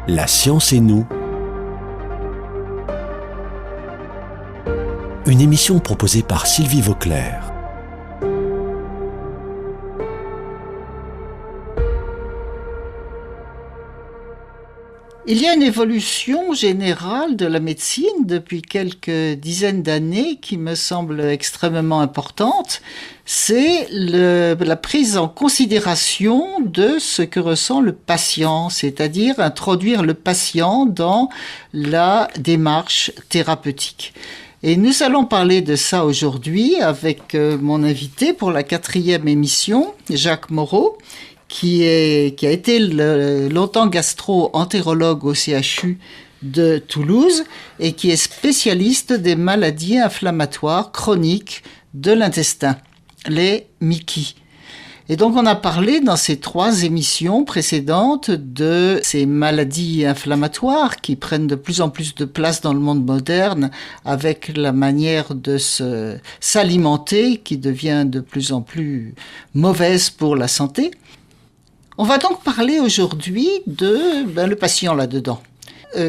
La science et nous. Une émission proposée par Sylvie Vauclair. Il y a une évolution générale de la médecine depuis quelques dizaines d'années qui me semble extrêmement importante. C'est la prise en considération de ce que ressent le patient, c'est-à-dire introduire le patient dans la démarche thérapeutique. Et nous allons parler de ça aujourd'hui avec mon invité pour la 4e émission, Jacques Moreau, qui a été longtemps gastro-entérologue au CHU de Toulouse et qui est spécialiste des maladies inflammatoires chroniques de l'intestin, les MICI. Et donc on a parlé dans ces 3 émissions précédentes de ces maladies inflammatoires qui prennent de plus en plus de place dans le monde moderne avec la manière de s'alimenter qui devient de plus en plus mauvaise pour la santé. On va donc parler aujourd'hui de le patient là-dedans.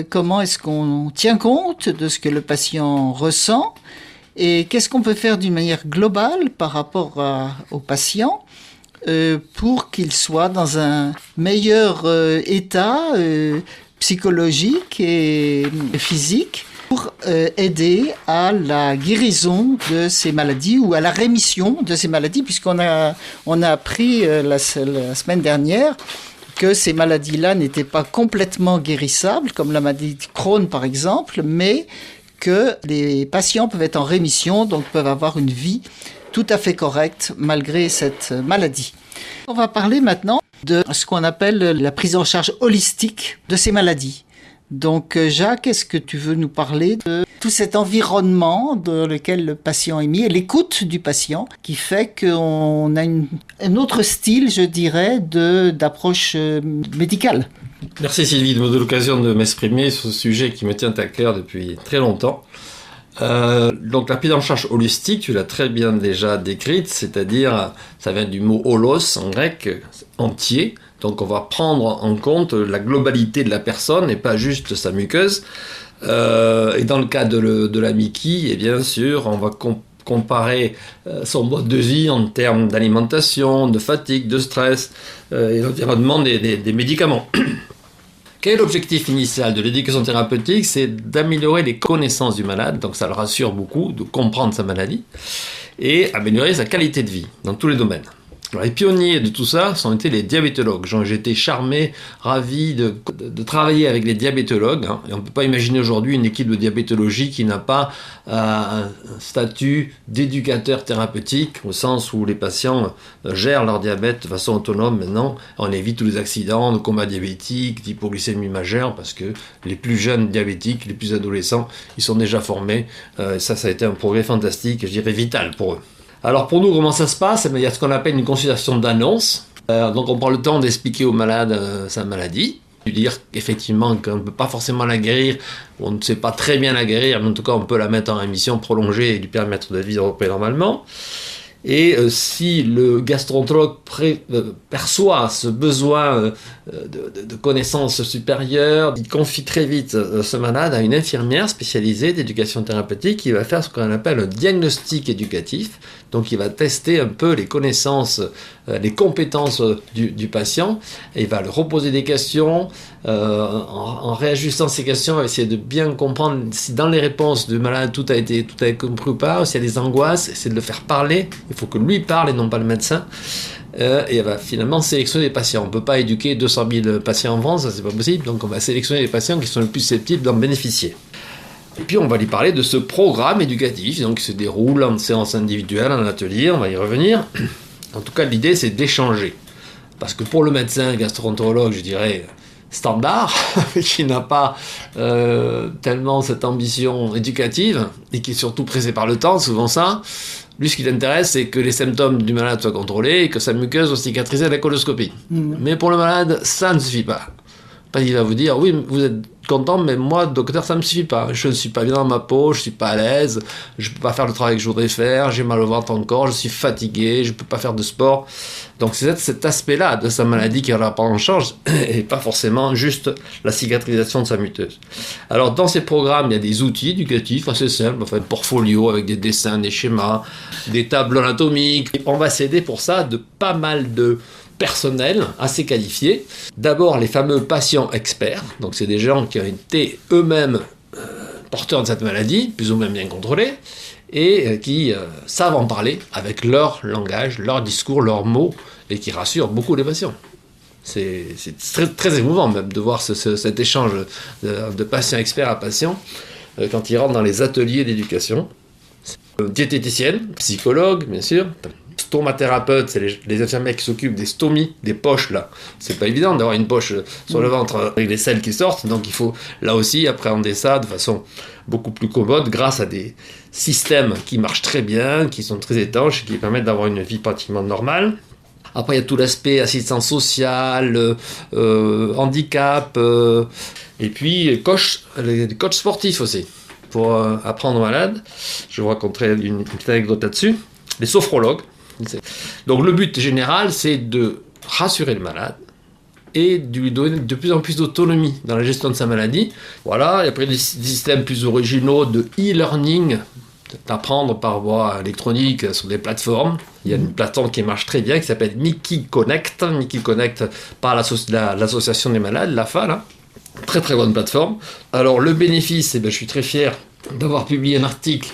Comment est-ce qu'on tient compte de ce que le patient ressent et qu'est-ce qu'on peut faire d'une manière globale par rapport au patient pour qu'il soit dans un meilleur état psychologique et physique pour aider à la guérison de ces maladies ou à la rémission de ces maladies, puisqu'on a appris la semaine dernière que ces maladies-là n'étaient pas complètement guérissables, comme la maladie de Crohn par exemple, mais que les patients peuvent être en rémission, donc peuvent avoir une vie tout à fait correcte malgré cette maladie. On va parler maintenant de ce qu'on appelle la prise en charge holistique de ces maladies. Donc Jacques, est-ce que tu veux nous parler de tout cet environnement dans lequel le patient est mis et l'écoute du patient qui fait qu'on a un autre style, je dirais, d'approche médicale? Merci Sylvie de me donner l'occasion de m'exprimer sur ce sujet qui me tient à cœur depuis très longtemps. Donc la prise en charge holistique, tu l'as très bien déjà décrite, c'est-à-dire, ça vient du mot holos en grec, entier. Donc on va prendre en compte la globalité de la personne et pas juste sa muqueuse. Et dans le cas de la MICI, et bien sûr, on va comparer son mode de vie en termes d'alimentation, de fatigue, de stress et l'environnement des médicaments. Quel est l'objectif initial de l'éducation thérapeutique? C'est d'améliorer les connaissances du malade, donc ça le rassure beaucoup de comprendre sa maladie, et améliorer sa qualité de vie dans tous les domaines. Alors, les pionniers de tout ça ont été les diabétologues. J'ai été charmé, ravi de travailler avec les diabétologues. Et on ne peut pas imaginer aujourd'hui une équipe de diabétologie qui n'a pas un statut d'éducateur thérapeutique, au sens où les patients gèrent leur diabète de façon autonome maintenant. On évite tous les accidents de coma diabétique, d'hypoglycémie majeure, parce que les plus jeunes diabétiques, les plus adolescents, ils sont déjà formés. Ça a été un progrès fantastique, je dirais vital pour eux. Alors pour nous, comment ça se passe? Il y a ce qu'on appelle une consultation d'annonce. Donc on prend le temps d'expliquer au malade sa maladie, de dire effectivement qu'on ne peut pas forcément la guérir, on ne sait pas très bien la guérir, mais en tout cas on peut la mettre en rémission prolongée et lui permettre de vivre normalement. Et si le gastro-entérologue perçoit ce besoin de connaissances supérieures, il confie très vite ce malade à une infirmière spécialisée d'éducation thérapeutique qui va faire ce qu'on appelle un diagnostic éducatif. Donc il va tester un peu les connaissances, les compétences du patient, et il va lui reposer des questions. En réajustant ces questions, on va essayer de bien comprendre si dans les réponses du malade tout a été compris ou pas, s'il y a des angoisses, essayer de le faire parler. Il faut que lui parle et non pas le médecin. Et on va finalement sélectionner les patients. On ne peut pas éduquer 200 000 patients en France, ça c'est pas possible, donc on va sélectionner les patients qui sont les plus susceptibles d'en bénéficier. Et puis on va lui parler de ce programme éducatif, donc qui se déroule en séance individuelle, en atelier, on va y revenir. En tout cas, l'idée c'est d'échanger. Parce que pour le médecin gastro-entérologue, je dirais standard, qui n'a pas tellement cette ambition éducative, et qui est surtout pressé par le temps, souvent ça, lui ce qui l'intéresse c'est que les symptômes du malade soient contrôlés et que sa muqueuse soit cicatrisée à la coloscopie. Mais pour le malade, ça ne suffit pas. Parce qu'il va vous dire, oui, vous êtes content, mais moi, docteur, ça me suffit pas. Je ne suis pas bien dans ma peau, je suis pas à l'aise, je peux pas faire le travail que je voudrais faire, j'ai mal au ventre encore, je suis fatigué, je peux pas faire de sport. Donc c'est cet aspect-là de sa maladie qui va prendre en charge et pas forcément juste la cicatrisation de sa muteuse. Alors dans ces programmes, il y a des outils éducatifs assez simples, enfin un portfolio avec des dessins, des schémas, des tableaux anatomiques. Et on va s'aider pour ça de pas mal de personnel assez qualifié. D'abord les fameux patients experts, donc c'est des gens qui ont été eux-mêmes porteurs de cette maladie, plus ou moins bien contrôlés, et qui savent en parler avec leur langage, leur discours, leurs mots, et qui rassurent beaucoup les patients. C'est très, très émouvant même de voir cet échange de patient expert à patient quand ils rentrent dans les ateliers d'éducation. Diététicienne, psychologue bien sûr, stomathérapeute, c'est les infirmières qui s'occupent des stomies, des poches là. C'est pas évident d'avoir une poche sur le ventre avec les selles qui sortent, donc il faut là aussi appréhender ça de façon beaucoup plus commode grâce à des systèmes qui marchent très bien, qui sont très étanches et qui permettent d'avoir une vie pratiquement normale. Après il y a tout l'aspect assistance sociale, handicap, et puis les coachs sportifs aussi. Pour apprendre aux malades, je vous raconterai une petite anecdote là-dessus. Les sophrologues. Donc le but général, c'est de rassurer le malade et de lui donner de plus en plus d'autonomie dans la gestion de sa maladie. Voilà, et après des systèmes plus originaux de e-learning, d'apprendre par voie électronique sur des plateformes. Il y a une plateforme qui marche très bien qui s'appelle Mickey Connect par l'association des malades, l'AFA, là. Très très bonne plateforme. Alors le bénéfice, je suis très fier d'avoir publié un article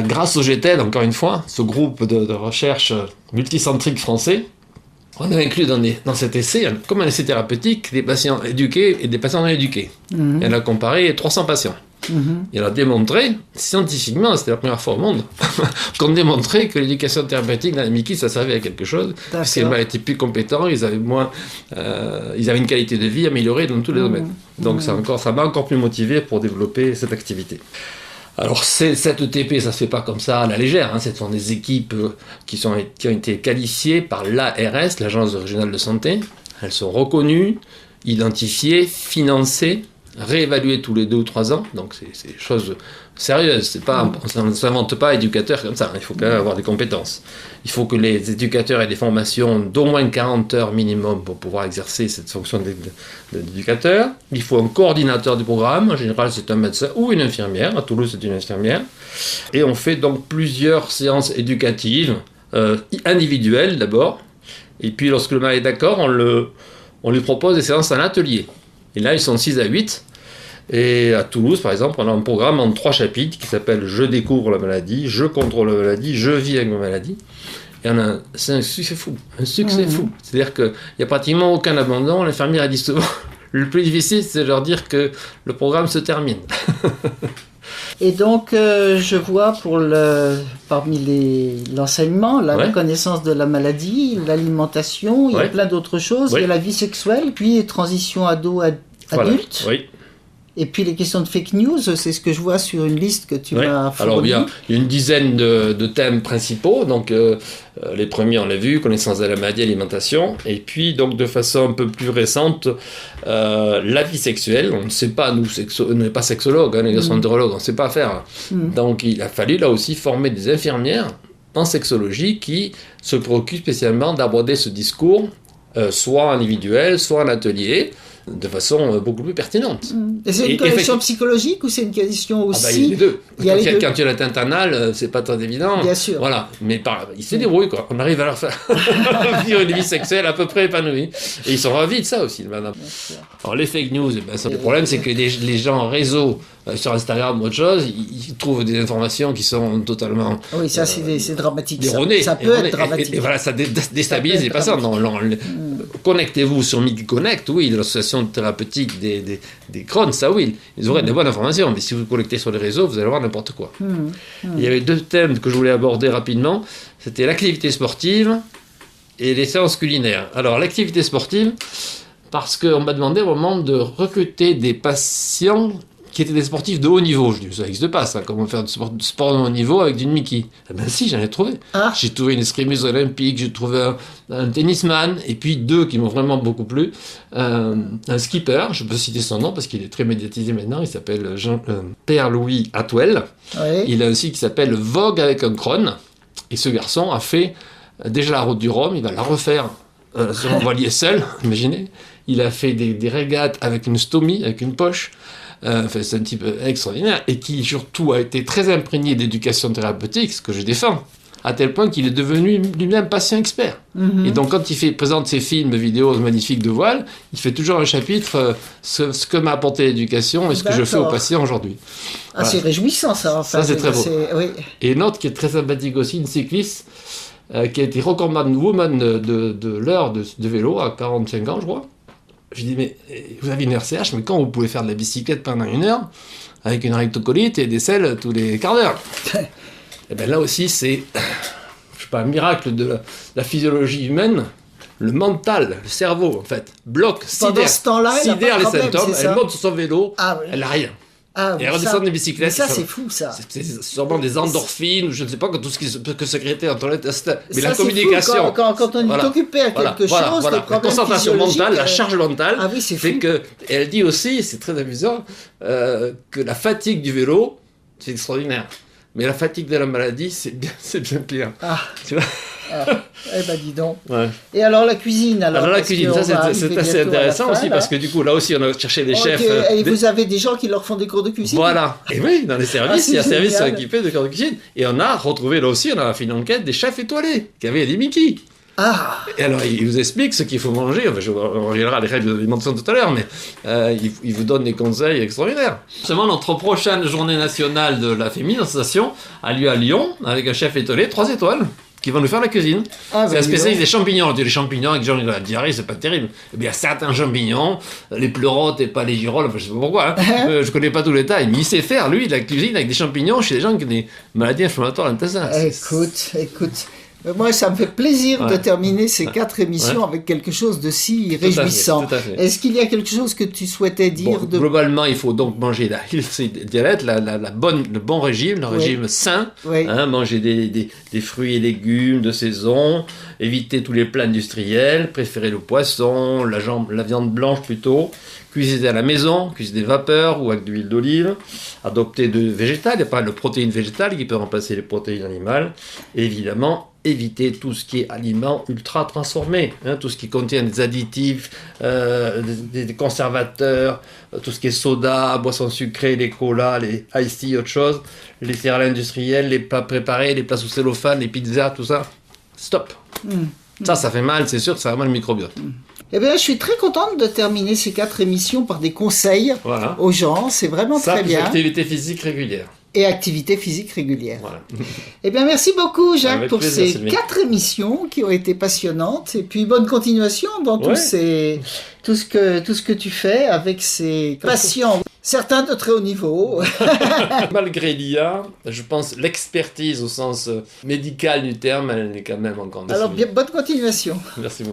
grâce au GTED, encore une fois, ce groupe de recherche multicentrique français. On a inclus dans cet essai, comme un essai thérapeutique, des patients éduqués et des patients non éduqués. Et on a comparé 300 patients. Et on a démontré, scientifiquement, c'était la première fois au monde, qu'on démontrait que l'éducation thérapeutique dans les Mickey, ça servait à quelque chose, parce qu'ils étaient plus compétents, ils avaient une qualité de vie améliorée dans tous les domaines. Donc ça m'a encore plus motivé pour développer cette activité. Alors cette ETP, ça se fait pas comme ça à la légère, ce sont des équipes qui ont été qualifiées par l'ARS, l'Agence régionale de santé. Elles sont reconnues, identifiées, financées, réévaluées tous les 2 ou 3 ans, donc c'est des choses sérieuses, on ne s'invente pas éducateur comme ça, il faut quand même avoir des compétences. Il faut que les éducateurs aient des formations d'au moins 40 heures minimum pour pouvoir exercer cette fonction d'éducateur. Il faut un coordinateur du programme, en général c'est un médecin ou une infirmière, à Toulouse c'est une infirmière, et on fait donc plusieurs séances éducatives, individuelles d'abord, et puis lorsque le malade est d'accord, on lui propose des séances en atelier. Et là, ils sont 6 à 8. Et à Toulouse, par exemple, on a un programme en 3 chapitres qui s'appelle « Je découvre la maladie »,« Je contrôle la maladie »,« Je vis avec ma maladie ». Et c'est un succès fou. C'est-à-dire qu'il n'y a pratiquement aucun abandon. L'infirmière a dit souvent, le plus difficile, c'est de leur dire que le programme se termine. Et donc, je vois parmi l'enseignement, la reconnaissance de la maladie, l'alimentation, il y a plein d'autres choses. Il y a la vie sexuelle, puis transition ado-adulte. Voilà. Et puis les questions de fake news, c'est ce que je vois sur une liste que tu m'as fournie. Alors il y a une dizaine de thèmes principaux. Donc les premiers, on l'a vu, connaissance de la maladie, alimentation. Et puis donc de façon un peu plus récente, la vie sexuelle. On ne sait pas, nous, on n'est pas sexologues, les gastroentérologues, on ne sait pas faire. Donc il a fallu là aussi former des infirmières en sexologie qui se préoccupent spécialement d'aborder ce discours, soit individuel, soit en atelier, de façon beaucoup plus pertinente. Et c'est une question psychologique ou c'est une question aussi... il y a les deux. Quand tu as l'atteinte anale, c'est pas très évident. Bien sûr. Voilà. Mais ils se débrouillent, quoi. On arrive à leur faire vivre une vie sexuelle à peu près épanouie. Et ils sont ravis de ça aussi, madame. Alors les fake news, le problème c'est que les gens en réseau, sur Instagram ou autre chose, ils trouvent des informations qui sont totalement... Oui, ça c'est dramatique. Erronées. Ça peut être dramatique. Et voilà, ça déstabilise les patients. Connectez-vous sur Mickey Connect, oui, de l'association thérapeutique des Crohn, ça oui, ils auraient des bonnes informations, mais si vous connectez sur les réseaux, vous allez voir n'importe quoi. Il y avait 2 thèmes que je voulais aborder rapidement, c'était l'activité sportive et les séances culinaires. Alors l'activité sportive, parce qu'on m'a demandé au moment de recruter des patients qui étaient des sportifs de haut niveau. Je dis, ça n'existe pas, ça. Comment faire du sport de haut niveau avec du Mickey? Eh ben si, j'en ai trouvé. Ah. J'ai trouvé une escrimeuse olympique, j'ai trouvé un tennisman, et puis 2 qui m'ont vraiment beaucoup plu. Un skipper, je peux citer son nom parce qu'il est très médiatisé maintenant, il s'appelle Pierre-Louis Atwell. Oui. Il a aussi qui s'appelle Vogue avec un crâne. Et ce garçon a fait déjà la route du Rhum, il va la refaire sur un voilier seul, imaginez. Il a fait des régates avec une stomie, avec une poche. Enfin, c'est un type extraordinaire et qui surtout a été très imprégné d'éducation thérapeutique, ce que je défends, à tel point qu'il est devenu lui-même patient expert. Et donc quand il présente ses films, vidéos magnifiques de voile, il fait toujours un chapitre ce que m'a apporté l'éducation et ce que je fais aux patients aujourd'hui. Ah, Voilà. c'est réjouissant ça. Enfin, Ça, c'est très beau. Oui. Et une autre qui est très sympathique aussi, une cycliste qui a été recordman woman de l'heure de vélo à 45 ans, je crois. Je dis, mais vous avez une RCH, mais quand vous pouvez faire de la bicyclette pendant 1 heure avec une rectocolite et des selles tous les quarts d'heure? Et bien là aussi, c'est, je sais pas, un miracle de la physiologie humaine. Le mental, le cerveau, en fait, bloque, Pendant ce temps-là, elle a pas sidère de les problème, symptômes, c'est elle ça? monte sur son vélo, Ah, oui. elle n'a rien. Ah, Et mais elle redescend des mais bicyclettes. ça, c'est fou, ça. C'est sûrement des endorphines, je ne sais pas, tout ce qui peut sécréter en toilette. Mais Ça, la c'est communication. fou, quand on est Voilà. occupé à quelque chose, les La problèmes concentration physiologiques, mentale, la charge mentale, Ah oui, c'est fait fou. que. Et elle dit aussi, c'est très amusant, que la fatigue du vélo, c'est extraordinaire. Mais la fatigue de la maladie, c'est bien pire. Ah. Tu vois? Eh ben, dis donc. Ouais. Et alors, la cuisine, alors? Alors la parce cuisine, qu'on ça va c'est arriver assez bientôt à la intéressant fin, aussi là. parce que du coup là aussi on a cherché des Ok, chefs. et vous avez des gens qui leur font des cours de cuisine? Voilà. Et oui, dans les services, c'est il y a services qui sont génial. équipés de cours de cuisine. Et on a retrouvé là aussi, on a fait une enquête des chefs étoilés qui avaient des Mickey. Ah, Et alors, il vous explique ce qu'il faut manger. Enfin, on reviendra à les règles de l'alimentation tout à l'heure, mais il vous donne des conseils extraordinaires. Justement, notre prochaine journée nationale de la féminisation a lieu à Lyon, avec un chef étoilé, 3 étoiles, qui va nous faire la cuisine. Ah, C'est bah, un dis spécialiste donc. des champignons. On dit les champignons, avec gens qui ont la diarrhée, c'est pas terrible. Eh bien, certains champignons, les pleurotes et pas les girolles, enfin, je sais pas pourquoi, hein. Je connais pas tous les détails, mais il sait faire, lui, de la cuisine avec des champignons chez des gens qui ont des maladies inflammatoires intestinales. Écoute. Moi, ça me fait plaisir de Ouais. terminer ces 4 émissions avec quelque chose de si réjouissant. Tout à fait. Est-ce qu'il y a quelque chose que tu souhaitais dire Bon, de... globalement, il faut donc manger la healthy diet, le bon régime, le Oui. régime sain. Oui. Hein, manger des fruits et légumes de saison, éviter tous les plats industriels, préférer le poisson, la viande blanche plutôt, cuisiner à la maison, cuisiner vapeur ou avec de l'huile d'olive, adopter de végétal, il n'y a pas de protéines végétales qui peut remplacer les protéines animales, et évidemment, éviter tout ce qui est aliments ultra transformés, hein, tout ce qui contient des additifs, des conservateurs, tout ce qui est soda, boissons sucrées, les colas, les iced tea, autre chose, les céréales industrielles, les plats préparés, les plats sous cellophane, les pizzas, tout ça. Stop. Ça fait mal, c'est sûr que ça va mal le microbiote. Eh bien, je suis très contente de terminer ces 4 émissions par des conseils Voilà. aux gens. C'est vraiment Ça, très plus bien. activité physique régulière. Et activité physique régulière. Voilà. Eh bien, merci beaucoup, Jacques, Avec pour plaisir, ces Sylvie. 4 émissions qui ont été passionnantes. Et puis, bonne continuation dans tout ce que tu fais avec ces patients, certains de très haut niveau. Malgré l'IA, je pense l'expertise au sens médical du terme, elle est quand même encore. Alors, bonne continuation. Merci beaucoup.